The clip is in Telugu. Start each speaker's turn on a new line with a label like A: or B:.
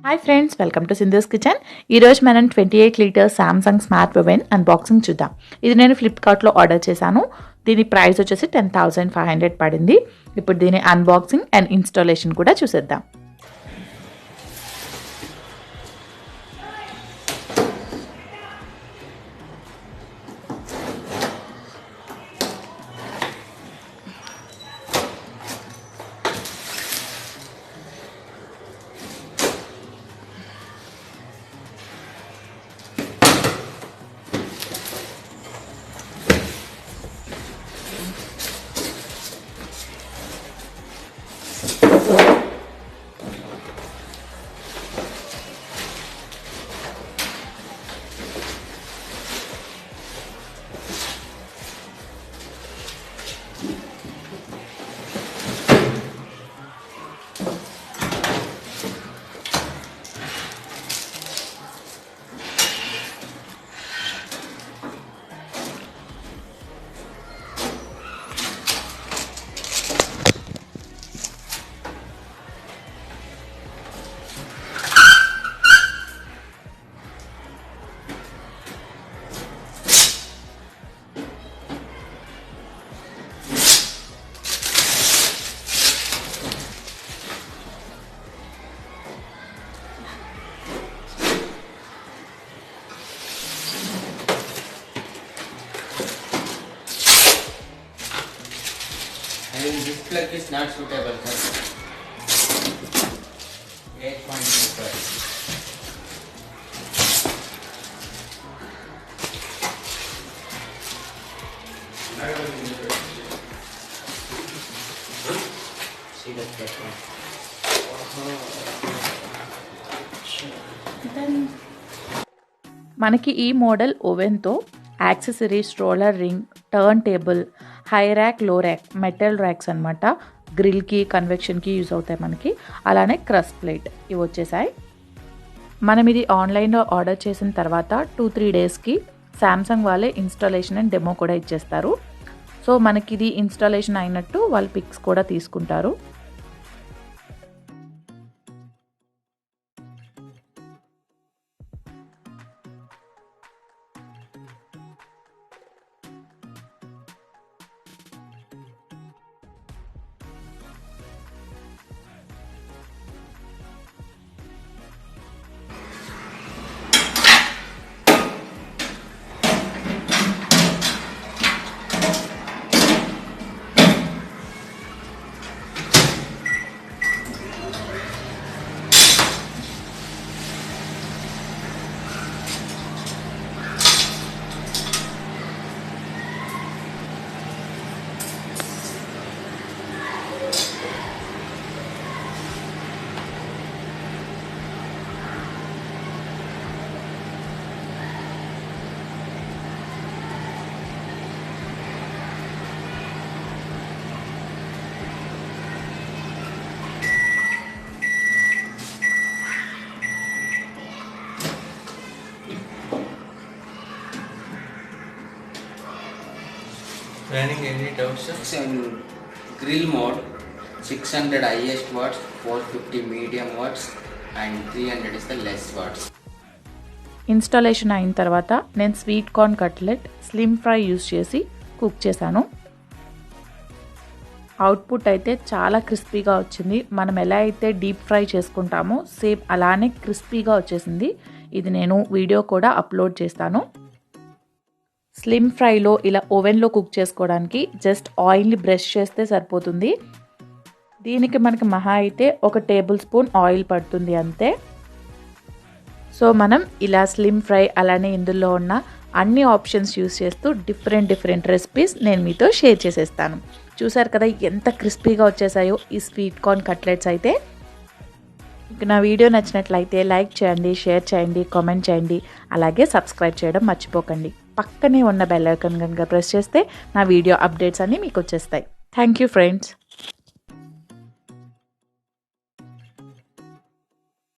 A: Hi friends, welcome to Sindhu's kitchen. ఈరోజు మనం 28 litres Samsung smart oven unboxing చూద్దాం. ఇది నేను ఫ్లిప్కార్ట్లో ఆర్డర్ చేశాను. దీని ప్రైస్ వచ్చేసి 10,500 పడింది. ఇప్పుడు దీని అన్బాక్సింగ్ అండ్ ఇన్స్టాలేషన్ కూడా చూసేద్దాం.
B: This plug is not suitable, sir. 8.25. See that one.
A: మనకి ఈ మోడల్ ఓవెన్తో accessories, roller ring, turntable, high rack, low rack, metal racks అనమాట. గ్రిల్కి, కన్వెక్షన్కి యూజ్ అవుతాయి మనకి. అలానే క్రస్ట్ ప్లేట్ ఇవి వచ్చేసాయి. మనం ఇది ఆన్లైన్లో ఆర్డర్ చేసిన తర్వాత 2-3 డేస్కి శాంసంగ్ వాళ్ళే ఇన్స్టాలేషన్ అండ్ డెమో కూడా ఇచ్చేస్తారు. సో మనకి ఇది ఇన్స్టాలేషన్ అయినట్టు వాళ్ళు పిక్స్ కూడా తీసుకుంటారు.
B: Running any doubts, sir? Grill mode 600 highest watts, 450 medium watts and 300 is the less watts.
A: Installation అయిన తర్వాత నేను sweet corn cutlet slim fry use చేసి కుక్ చేశాను. అవుట్పుట్ అయితే చాలా క్రిస్పీగా వచ్చింది. మనం ఎలా అయితే డీప్ ఫ్రై చేసుకుంటామో సేమ్ అలానే క్రిస్పీగా వచ్చేసింది. ఇది నేను వీడియో కూడా అప్లోడ్ చేస్తాను. స్లిమ్ ఫ్రైలో ఇలా ఓవెన్లో కుక్ చేసుకోవడానికి జస్ట్ ఆయిల్ని బ్రష్ చేస్తే సరిపోతుంది. దీనికి మనకి మహా అయితే 1 టేబుల్ స్పూన్ ఆయిల్ పడుతుంది అంతే. సో మనం ఇలా స్లిమ్ ఫ్రై అలానే ఇందులో ఉన్న అన్ని ఆప్షన్స్ యూస్ చేస్తూ డిఫరెంట్ రెసిపీస్ నేను మీతో షేర్ చేసేస్తాను. చూసారు కదా ఎంత క్రిస్పీగా వచ్చేసాయో ఈ స్వీట్ కార్న్ కట్లెట్స్ అయితే. మీకు నా వీడియో నచ్చినట్లయితే లైక్ చేయండి, షేర్ చేయండి, కామెంట్ చేయండి. అలాగే సబ్స్క్రైబ్ చేయడం మర్చిపోకండి. పక్కనే ఉన్న బెల్ ఐకాన్ కనుక ప్రెస్ చేస్తే నా వీడియో అప్డేట్స్ అన్నీ మీకు వచ్చేస్తాయి. Thank you friends.